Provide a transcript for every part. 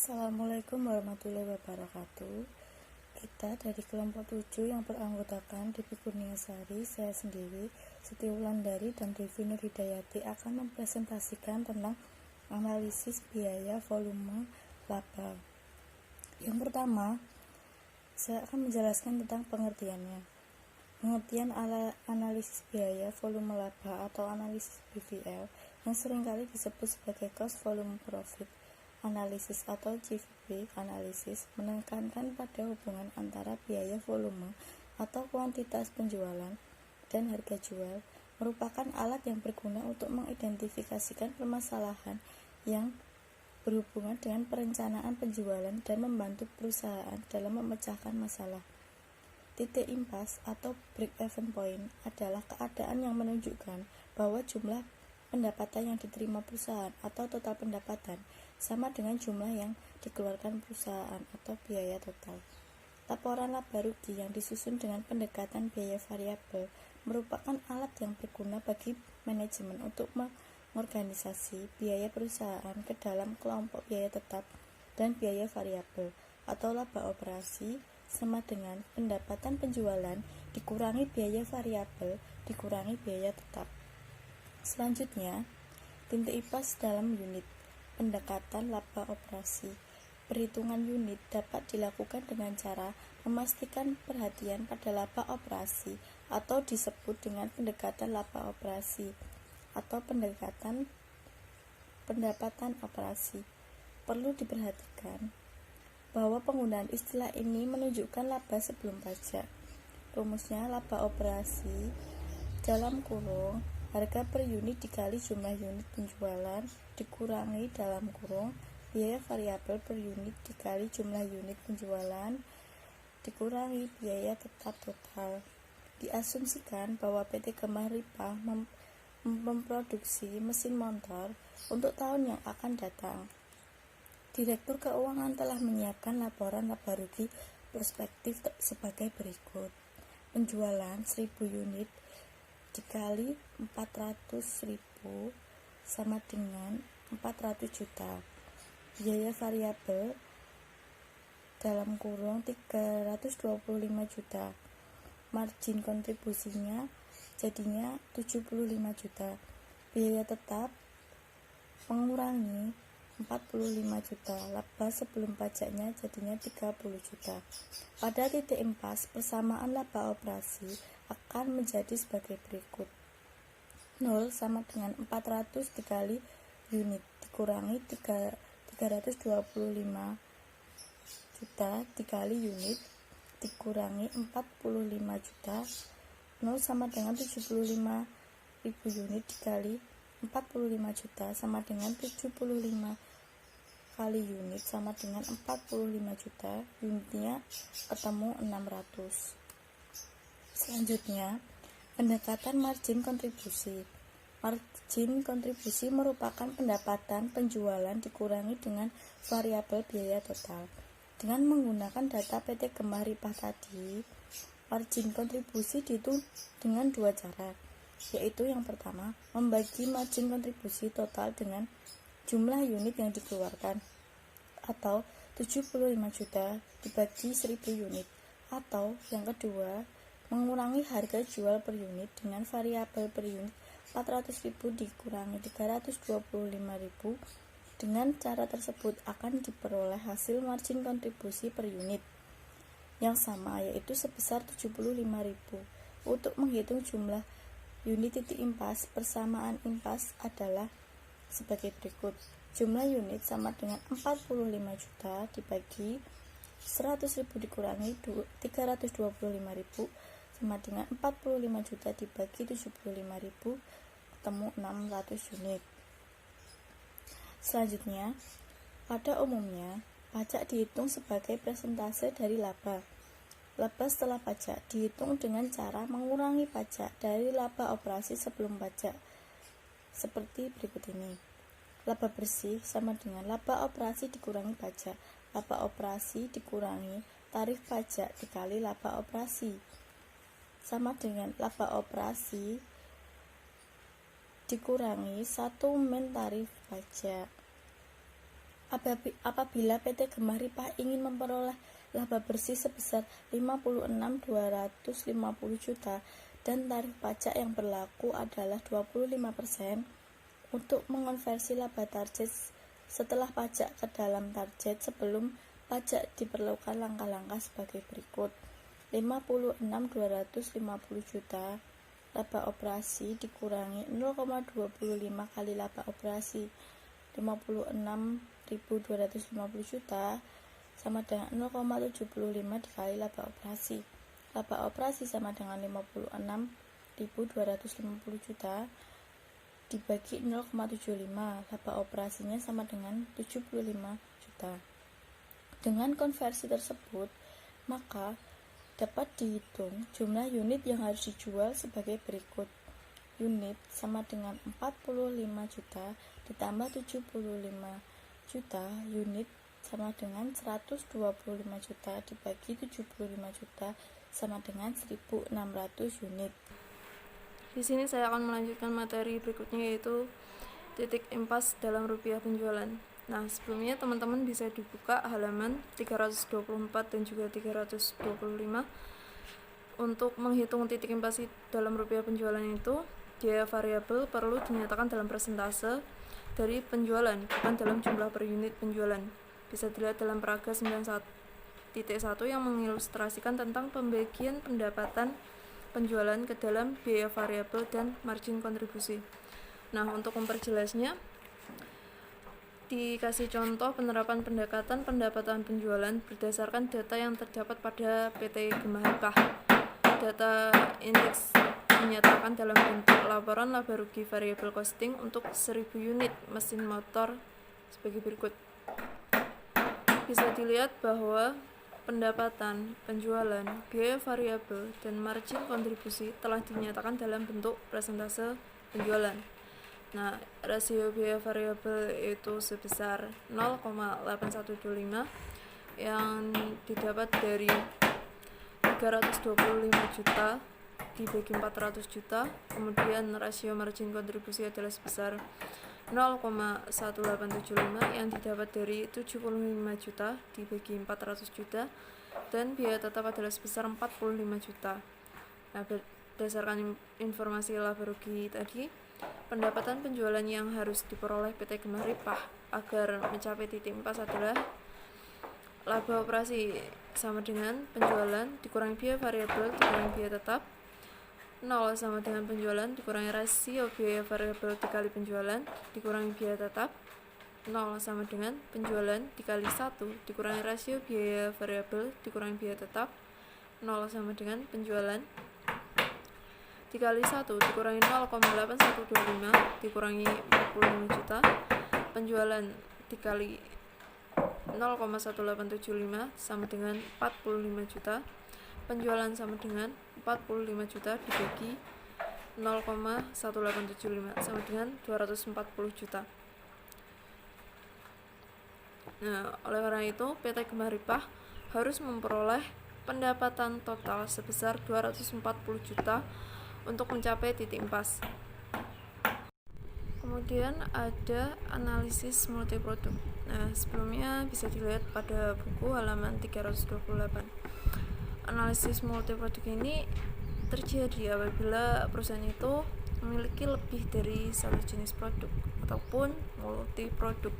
Assalamualaikum warahmatullahi wabarakatuh. Kita dari kelompok 7 yang beranggotakan Devi Kurniasari, saya sendiri, Siti Wulandari, dan Devi Nur Hidayati akan mempresentasikan tentang analisis biaya volume laba. Yang pertama, saya akan menjelaskan tentang pengertiannya. Pengertian analisis biaya volume laba atau analisis BVL yang seringkali disebut sebagai cost volume profit analisis atau GVP analisis menekankan pada hubungan antara biaya volume atau kuantitas penjualan dan harga jual, merupakan alat yang berguna untuk mengidentifikasikan permasalahan yang berhubungan dengan perencanaan penjualan dan membantu perusahaan dalam memecahkan masalah. Titik impas atau break-even point adalah keadaan yang menunjukkan bahwa jumlah pendapatan yang diterima perusahaan atau total pendapatan sama dengan jumlah yang dikeluarkan perusahaan atau biaya total. Laporan laba rugi yang disusun dengan pendekatan biaya variabel merupakan alat yang berguna bagi manajemen untuk mengorganisasi biaya perusahaan ke dalam kelompok biaya tetap dan biaya variabel atau laba operasi sama dengan pendapatan penjualan dikurangi biaya variabel dikurangi biaya tetap. Selanjutnya, titik impas dalam unit. Pendekatan laba operasi. Perhitungan unit dapat dilakukan dengan cara memastikan perhatian pada laba operasi atau disebut dengan pendekatan laba operasi atau pendekatan pendapatan operasi. Perlu diperhatikan bahwa penggunaan istilah ini menunjukkan laba sebelum pajak. Rumusnya laba operasi dalam kurung harga per unit dikali jumlah unit penjualan dikurangi dalam kurung biaya variabel per unit dikali jumlah unit penjualan dikurangi biaya tetap total. Diasumsikan bahwa PT Gemah Ripah memproduksi mesin motor untuk tahun yang akan datang. Direktur Keuangan telah menyiapkan laporan laba rugi prospektif sebagai berikut. Penjualan 1000 unit dikali 400.000 sama dengan 400 juta. Biaya variabel dalam kurung 325 juta. Margin kontribusinya jadinya 75 juta. Biaya tetap mengurangi 45 juta. Laba sebelum pajaknya jadinya 30 juta. Pada titik impas, persamaan laba operasi akan menjadi sebagai berikut. 0 sama dengan 400 dikali unit dikurangi 325 juta dikali unit dikurangi 45 juta. 0 sama dengan 75.000 unit dikali 45 juta sama dengan 75 kali unit sama dengan 45 juta. Unitnya ketemu 600. Selanjutnya, pendekatan margin kontribusi. Margin kontribusi merupakan pendapatan penjualan dikurangi dengan variabel biaya total. Dengan menggunakan data PT Gemah Ripah tadi, margin kontribusi dihitung dengan dua cara, yaitu yang pertama, membagi margin kontribusi total dengan jumlah unit yang dikeluarkan, atau 75 juta dibagi 1000 unit, atau yang kedua, mengurangi harga jual per unit dengan variabel per unit 400.000 dikurangi 325.000. Dengan cara tersebut akan diperoleh hasil margin kontribusi per unit yang sama, yaitu sebesar 75.000. Untuk menghitung jumlah unit titik impas, persamaan impas adalah sebagai berikut. Jumlah unit sama dengan 45 juta dibagi 100.000 dikurangi 325.000 sama dengan 45 juta dibagi 75.000 ketemu 600 unit. Selanjutnya, pada umumnya pajak dihitung sebagai persentase dari laba. Laba setelah pajak dihitung dengan cara mengurangi pajak dari laba operasi sebelum pajak seperti berikut ini. Laba bersih sama dengan laba operasi dikurangi pajak. Laba operasi dikurangi tarif pajak dikali laba operasi sama dengan laba operasi dikurangi 1 min tarif pajak. Apabila PT Gemah Ripah ingin memperoleh laba bersih sebesar 56.250 juta dan tarif pajak yang berlaku adalah 25%, untuk mengonversi laba target setelah pajak ke dalam target sebelum pajak diperlukan langkah-langkah sebagai berikut. 56.250 juta laba operasi dikurangi 0,25 kali laba operasi 56.250 juta sama dengan 0,75 dikali laba operasi. Laba operasi sama dengan 56.250 juta dibagi 0,75, laba operasinya sama dengan 75 juta. Dengan konversi tersebut, maka dapat dihitung jumlah unit yang harus dijual sebagai berikut. Unit sama dengan 45 juta ditambah 75 juta, unit sama dengan 125 juta dibagi 75 juta sama dengan 1.600 unit. Di sini saya akan melanjutkan materi berikutnya, yaitu titik impas dalam rupiah penjualan. Nah, sebelumnya teman-teman bisa dibuka halaman 324 dan juga 325. Untuk menghitung titik impas dalam rupiah penjualan itu, biaya variabel perlu dinyatakan dalam persentase dari penjualan, bukan dalam jumlah per unit penjualan. Bisa dilihat dalam paragraf 91.1 yang mengilustrasikan tentang pembagian pendapatan penjualan ke dalam biaya variabel dan margin kontribusi. Nah, untuk memperjelasnya, dikasih contoh penerapan pendekatan pendapatan penjualan berdasarkan data yang terdapat pada PT Gemah Ripah. Data indeks dinyatakan dalam bentuk laporan laba rugi variable costing untuk 1000 unit mesin motor sebagai berikut. Bisa dilihat bahwa pendapatan, penjualan, biaya variabel, dan margin kontribusi telah dinyatakan dalam bentuk persentase penjualan. Nah, rasio biaya variabel itu sebesar 0,8125 yang didapat dari 325 juta dibagi 400 juta. Kemudian rasio margin kontribusi adalah sebesar 0,1875 yang didapat dari 75 juta dibagi 400 juta, dan biaya tetap adalah sebesar 45 juta. Nah, berdasarkan informasi laba rugi tadi, pendapatan penjualan yang harus diperoleh PT Gemah Ripah agar mencapai titik impas adalah laba operasi sama dengan penjualan dikurangi biaya variabel dikurangi biaya tetap, 0 sama dengan penjualan dikurangi rasio biaya variabel dikali penjualan dikurangi biaya tetap, 0 sama dengan penjualan dikali 1 dikurangi rasio biaya variabel dikurangi biaya tetap, 0 sama dengan penjualan dikali 1 dikurangi 0,8125 dikurangi 45 juta, penjualan dikali 0,1875 sama dengan 45 juta, penjualan sama dengan 45 juta dibagi 0,1875 sama dengan 240 juta. Nah, oleh karena itu PT Gemah Ripah harus memperoleh pendapatan total sebesar 240 juta untuk mencapai titik impas. Kemudian ada analisis multiproduk. Nah, sebelumnya bisa dilihat pada buku halaman 328. Analisis multiproduk ini terjadi apabila perusahaan itu memiliki lebih dari satu jenis produk ataupun multi produk.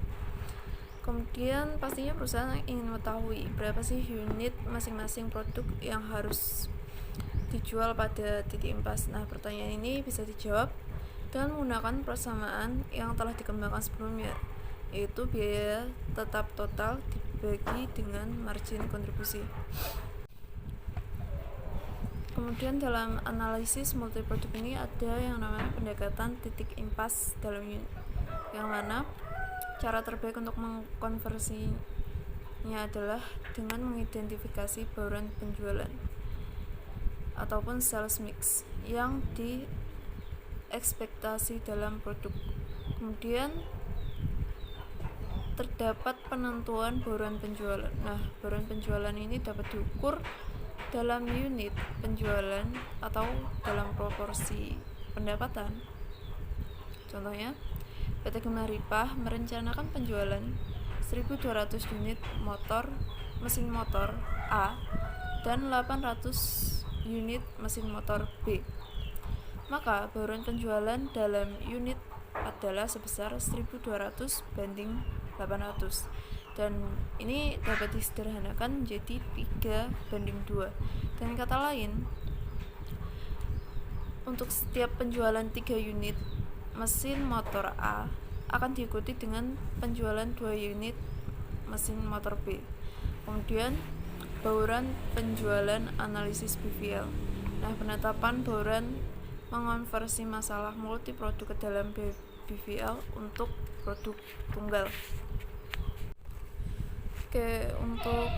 Kemudian pastinya perusahaan ingin mengetahui berapa sih unit masing-masing produk yang harus dijual pada titik impas. Nah, pertanyaan ini bisa dijawab dengan menggunakan persamaan yang telah dikembangkan sebelumnya, yaitu biaya tetap total dibagi dengan margin kontribusi. Kemudian dalam analisis multiproduk ini ada yang namanya pendekatan titik impas dalam unit, yang mana cara terbaik untuk mengkonversinya adalah dengan mengidentifikasi bauran penjualan ataupun sales mix yang diekspektasi dalam produk. Kemudian terdapat penentuan bauran penjualan. Nah, bauran penjualan ini dapat diukur dalam unit penjualan atau dalam proporsi pendapatan. Contohnya, PT Gemah Ripah merencanakan penjualan 1.200 unit mesin motor A dan 800 unit mesin motor B. Maka bauran penjualan dalam unit adalah sebesar 1.200 banding 800, dan ini dapat disederhanakan menjadi 3:2. Dengan kata lain, untuk setiap penjualan 3 unit mesin motor A akan diikuti dengan penjualan 2 unit mesin motor B. Kemudian bauran penjualan analisis BVL. Nah, penetapan bauran mengonversi masalah multi produk ke dalam BVL untuk produk tunggal. Oke, untuk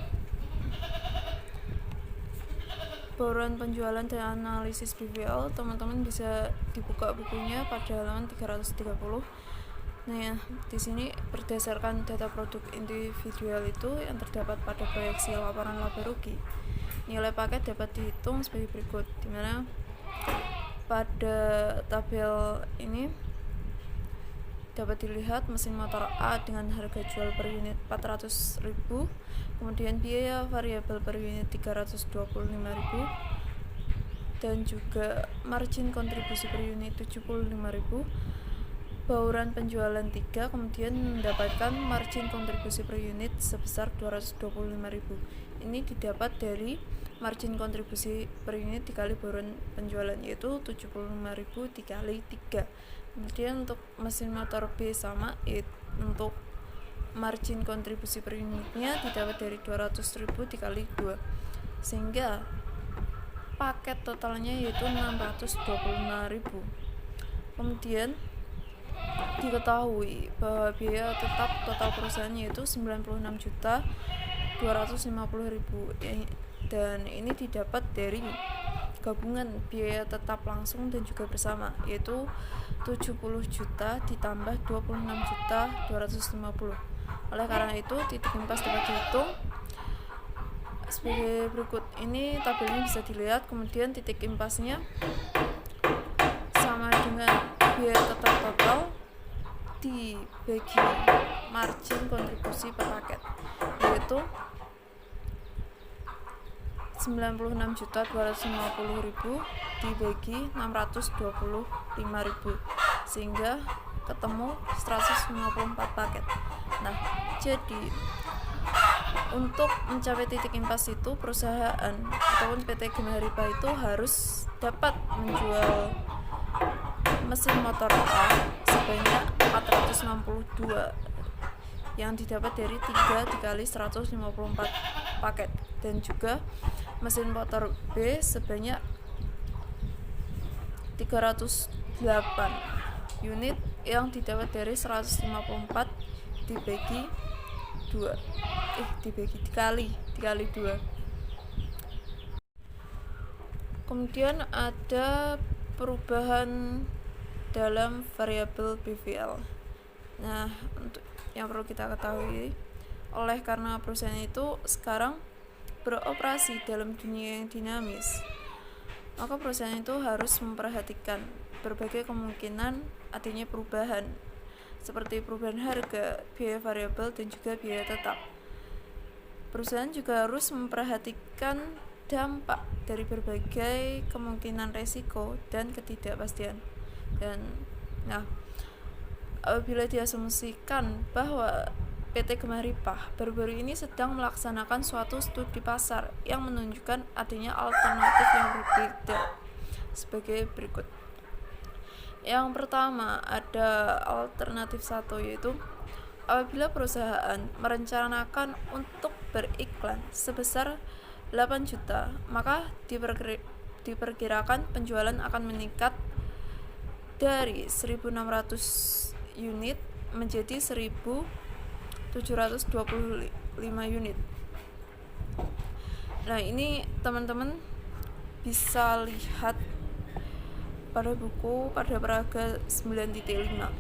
bauran penjualan dan analisis BVL, teman-teman bisa dibuka bukunya pada halaman 330. Nah, di sini berdasarkan data produk individual itu yang terdapat pada proyeksi laporan laba rugi, nilai paket dapat dihitung sebagai berikut, di mana pada tabel ini dapat dilihat mesin motor A dengan harga jual per unit 400.000, kemudian biaya variabel per unit 325.000, dan juga margin kontribusi per unit 75.000. Bauran penjualan 3 kemudian mendapatkan margin kontribusi per unit sebesar 225.000. Ini didapat dari margin kontribusi per unit dikali bauran penjualan, yaitu 75.000 dikali 3. Kemudian untuk mesin motor B sama, untuk margin kontribusi per unitnya didapat dari 200.000 dikali 2, sehingga paket totalnya yaitu 625.000. Kemudian diketahui bahwa biaya tetap total perusahaan yaitu 96.250.000, dan ini didapat dari gabungan biaya tetap langsung dan juga bersama, yaitu 70 juta ditambah 26.250. Oleh karena itu, titik impas dapat dihitung sebagai berikut. Ini tabelnya bisa dilihat. Kemudian titik impasnya sama dengan biaya tetap total dibagi margin kontribusi per paket, yaitu 96.250.000 dibagi 625.000, sehingga ketemu 154 paket. Nah, jadi untuk mencapai titik impas itu, perusahaan ataupun PT Gemaharipa itu harus dapat menjual mesin motor A sebanyak 462 yang didapat dari 3 dikali 154 paket, dan juga mesin motor B sebanyak 308 unit yang didapat dari 154 dibagi 2 dikali 2. Kemudian ada perubahan dalam variabel BVL. Nah, untuk yang perlu kita ketahui, oleh karena perusahaan itu sekarang beroperasi dalam dunia yang dinamis, maka perusahaan itu harus memperhatikan berbagai kemungkinan adanya perubahan, seperti perubahan harga, biaya variabel, dan juga biaya tetap. Perusahaan juga harus memperhatikan dampak dari berbagai kemungkinan resiko dan ketidakpastian. Dan apabila diasumsikan bahwa PT Gemaharipa baru-baru ini sedang melaksanakan suatu studi pasar yang menunjukkan adanya alternatif yang berbeda sebagai berikut. Yang pertama, ada alternatif 1, yaitu apabila perusahaan merencanakan untuk beriklan sebesar 8 juta, maka diperkirakan penjualan akan meningkat dari 1.600 unit menjadi 1.725 unit. Nah, ini teman-teman bisa lihat pada buku pada paragraf 9.5.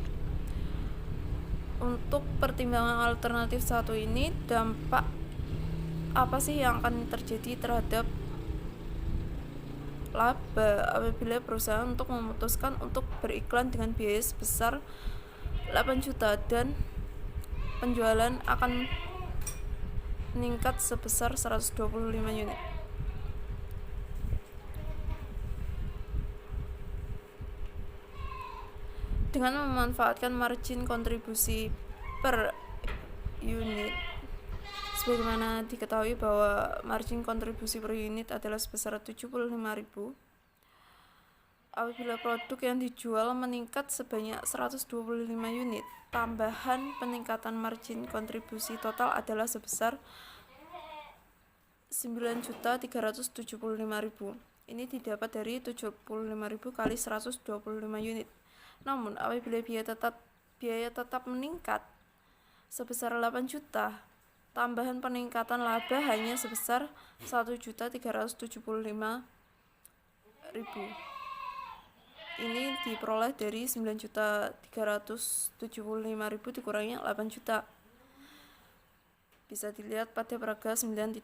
Untuk pertimbangan alternatif 1 ini, dampak apa sih yang akan terjadi terhadap laba apabila perusahaan untuk memutuskan untuk beriklan dengan biaya sebesar 8 juta dan penjualan akan meningkat sebesar 125 unit. Dengan memanfaatkan margin kontribusi per unit, sebagaimana diketahui bahwa margin kontribusi per unit adalah sebesar 75.000. Apabila produk yang dijual meningkat sebanyak 125 unit, tambahan peningkatan margin kontribusi total adalah sebesar 9.375.000. Ini didapat dari 75.000 kali 125 unit. Namun apabila biaya tetap meningkat sebesar 8 juta, tambahan peningkatan laba hanya sebesar 1.375.000. Ini diperoleh dari 9.375.000 dikurangi 8 juta. Bisa dilihat pada paragraf 9.5.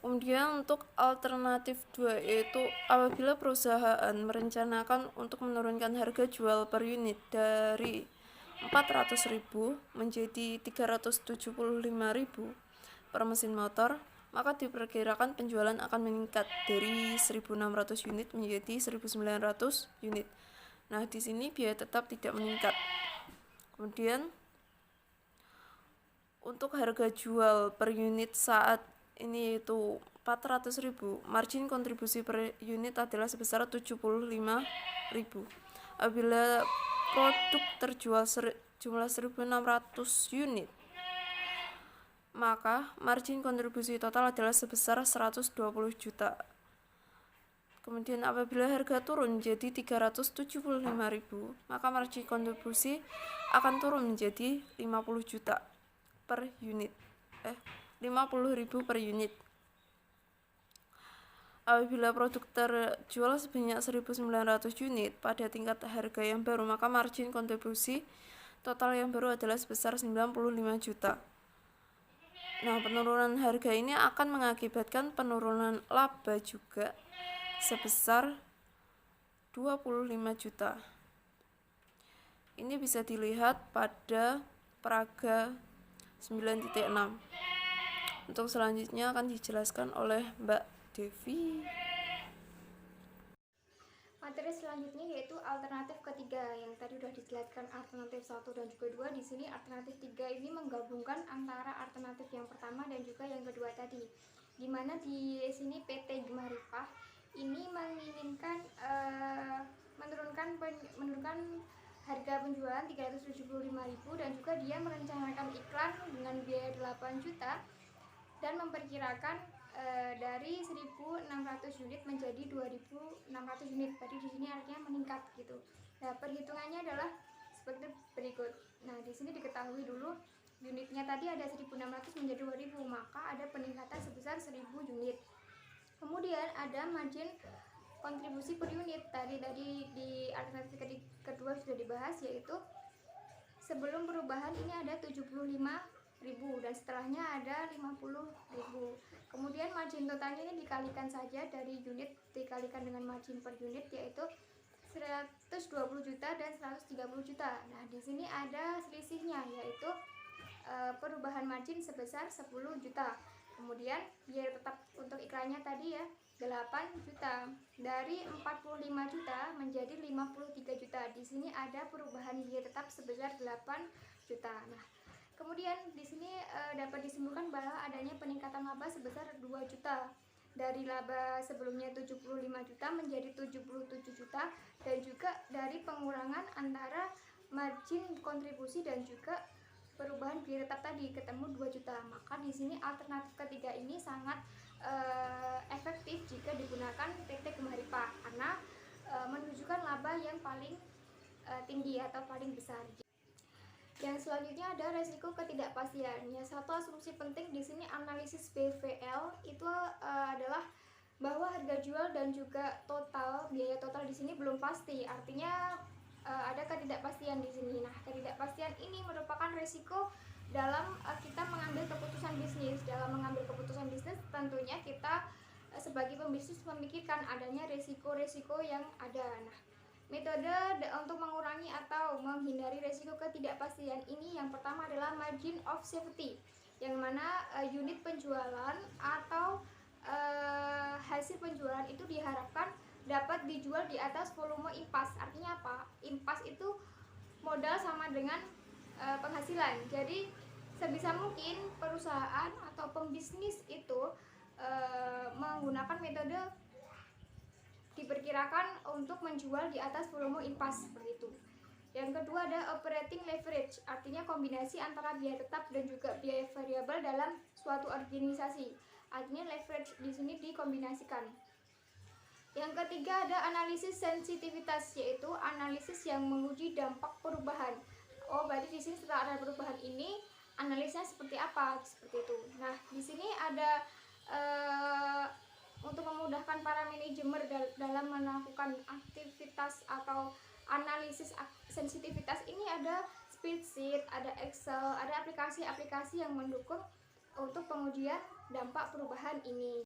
Kemudian untuk alternatif 2 yaitu apabila perusahaan merencanakan untuk menurunkan harga jual per unit dari 400.000 menjadi 375.000 per mesin motor, maka diperkirakan penjualan akan meningkat dari 1.600 unit menjadi 1.900 unit. Nah, di sini biaya tetap tidak meningkat. Kemudian untuk harga jual per unit saat ini yaitu 400.000, margin kontribusi per unit adalah sebesar 75.000. Apabila produk terjual jumlah 1.600 unit, maka margin kontribusi total adalah sebesar 120 juta. Kemudian apabila harga turun menjadi 375.000, maka margin kontribusi akan turun menjadi 50 juta per unit. 50.000 per unit. Apabila produk terjual sebanyak 1.900 unit pada tingkat harga yang baru, maka margin kontribusi total yang baru adalah sebesar 95 juta. Nah, penurunan harga ini akan mengakibatkan penurunan laba juga sebesar 25 juta. Ini bisa dilihat pada paragraf 9.6. Untuk selanjutnya akan dijelaskan oleh Mbak Devi. Materi selanjutnya yaitu alternatif ketiga. Yang tadi sudah dijelaskan alternatif 1 dan juga 2. Di sini alternatif 3 ini menggabungkan antara alternatif yang pertama dan juga yang kedua tadi. Di mana di sini PT Gemaripah ini menginginkan menurunkan harga penjualan 375.000 dan juga dia merencanakan iklan dengan biaya 8 juta dan memperkirakan dari 1.600 unit menjadi 2.600 unit. Tadi di sini artinya meningkat gitu. Nah, perhitungannya adalah seperti berikut. Nah, di sini diketahui dulu unitnya tadi ada 1.600 menjadi 2.000, maka ada peningkatan sebesar 1.000 unit. Kemudian ada margin kontribusi per unit. Tadi di alternatif kedua sudah dibahas, yaitu sebelum perubahan ini ada 75.000 dan setelahnya ada 50.000. Kemudian margin totalnya ini dikalikan saja dari unit dikalikan dengan margin per unit, yaitu 120 juta dan 130 juta. Nah, di sini ada selisihnya, yaitu perubahan margin sebesar 10 juta. Kemudian biaya tetap untuk iklannya tadi ya 8 juta. Dari 45 juta menjadi 53 juta. Di sini ada perubahan biaya tetap sebesar 8 juta. Nah, kemudian di sini dapat disimpulkan bahwa adanya peningkatan laba sebesar 2 juta. Dari laba sebelumnya 75 juta menjadi 77 juta dan juga dari pengurangan antara margin kontribusi dan juga perubahan biaya tetap tadi ketemu 2 juta. Maka di sini alternatif ketiga ini sangat efektif jika digunakan PT Gemaripah karena menunjukkan laba yang paling tinggi atau paling besar. Yang selanjutnya ada resiko ketidakpastian. Yang satu asumsi penting di sini analisis BVL itu adalah bahwa harga jual dan juga biaya total di sini belum pasti. Artinya ada ketidakpastian di sini. Nah, ketidakpastian ini merupakan resiko dalam kita mengambil keputusan bisnis. Dalam mengambil keputusan bisnis tentunya kita sebagai pembisnis memikirkan adanya resiko-resiko yang ada. Nah, Metode untuk mengurangi atau menghindari resiko ketidakpastian ini yang pertama adalah margin of safety, yang mana unit penjualan atau hasil penjualan itu diharapkan dapat dijual di atas volume impas. Artinya apa? Impas itu modal sama dengan penghasilan. Jadi sebisa mungkin perusahaan atau pembisnis itu menggunakan metode diperkirakan untuk menjual di atas volume impas seperti itu. Yang kedua ada operating leverage, artinya kombinasi antara biaya tetap dan juga biaya variabel dalam suatu organisasi. Artinya leverage di sini dikombinasikan. Yang ketiga ada analisis sensitivitas, yaitu analisis yang menguji dampak perubahan. Oh, berarti di sini setelah ada perubahan ini analisisnya seperti apa? Seperti itu. Nah, di sini ada untuk memudahkan para manajemen dalam melakukan aktivitas atau analisis sensitivitas ini ada spreadsheet, ada Excel, ada aplikasi-aplikasi yang mendukung untuk pengujian dampak perubahan ini.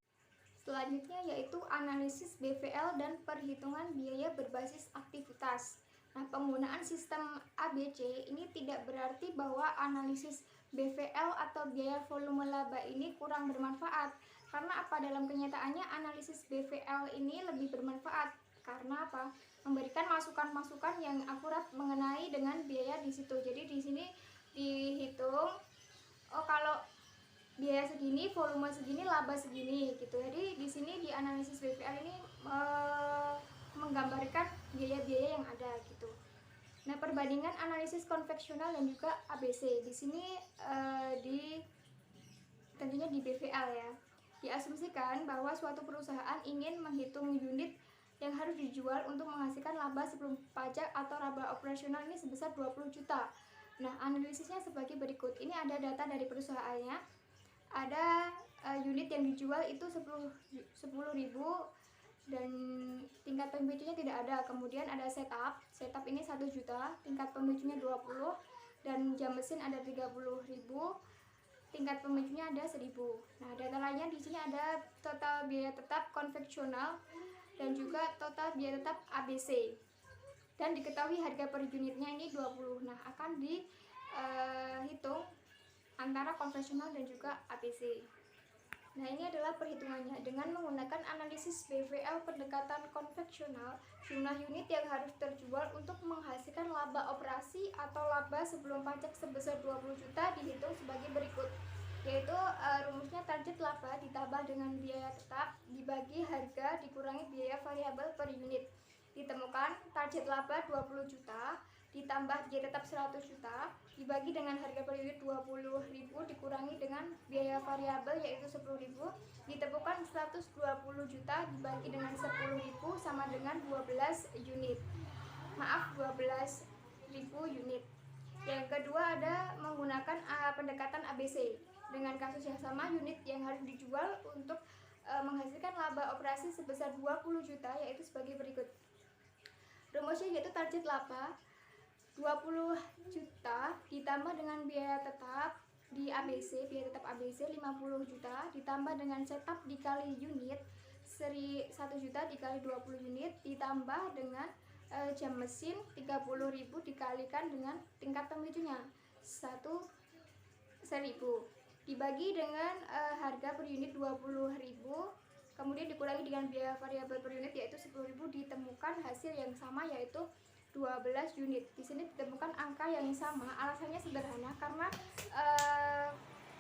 Selanjutnya yaitu analisis BVL dan perhitungan biaya berbasis aktivitas. Nah, penggunaan sistem ABC ini tidak berarti bahwa analisis BVL atau biaya volume laba ini kurang bermanfaat. Karena apa? Dalam kenyataannya analisis BVL ini lebih bermanfaat. Karena apa? Memberikan masukan-masukan yang akurat mengenai dengan biaya di situ. Jadi di sini dihitung, oh kalau biaya segini, volume segini, laba segini gitu. Jadi di sini di analisis BVL ini menggambarkan biaya-biaya yang ada gitu. Nah, perbandingan analisis konvensional dan juga ABC di sini tentunya di BVL ya. Diasumsikan bahwa suatu perusahaan ingin menghitung unit yang harus dijual untuk menghasilkan laba sebelum pajak atau laba operasional ini sebesar 20 juta. Nah, analisisnya sebagai berikut. Ini ada data dari perusahaannya. Ada unit yang dijual itu 10.000 dan tingkat pemicunya tidak ada. Kemudian ada setup ini 1 juta, tingkat pemicunya 20, dan jam mesin ada 30.000, tingkat pemicunya ada 1.000. Nah, data lainnya di sini ada total biaya tetap konvensional dan juga total biaya tetap ABC. Dan diketahui harga per unitnya ini 20. Nah, akan dihitung antara konvensional dan juga ABC. Nah, ini adalah perhitungannya. Dengan menggunakan analisis BVL pendekatan konvensional, jumlah unit yang harus terjual untuk menghasilkan laba operasi atau laba sebelum pajak sebesar 20 juta dihitung sebagai berikut. Yaitu rumusnya target laba ditambah dengan biaya tetap dibagi harga dikurangi biaya variabel per unit. Ditemukan target laba 20 juta ditambah biaya tetap 100 juta dibagi dengan harga per unit 20.000 dikurangi dengan biaya variabel yaitu 10.000, ditemukan 120 juta dibagi dengan 10.000 sama dengan 12 unit. Maaf, 12.000 unit. Yang kedua ada menggunakan pendekatan ABC. Dengan kasus yang sama, unit yang harus dijual untuk menghasilkan laba operasi sebesar 20 juta yaitu sebagai berikut. Rumusnya yaitu target laba 20 juta ditambah dengan biaya tetap di ABC, biaya tetap ABC 50 juta ditambah dengan setup dikali unit 1 juta dikali 20 unit ditambah dengan jam mesin 30.000 dikalikan dengan tingkat pemicunya 1.000 dibagi dengan harga per unit 20.000 kemudian dikurangi dengan biaya variabel per unit yaitu 10.000, ditemukan hasil yang sama yaitu 12 unit. Di sini ditemukan angka yang sama. Alasannya sederhana karena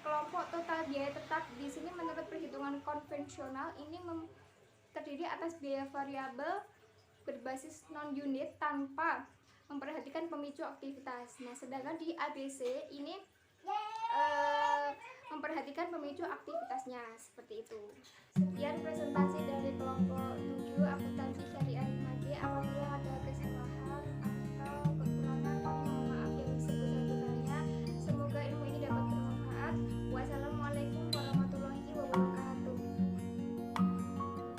kelompok total biaya tetap di sini menurut perhitungan konvensional ini terdiri atas biaya variabel berbasis non unit tanpa memperhatikan pemicu aktivitas. Nah, sedangkan di ABC ini memperhatikan pemicu aktivitasnya seperti itu. Sekian presentasi dari kelompok 7 akuntansi syariah 5G. Apabila ada kesalahan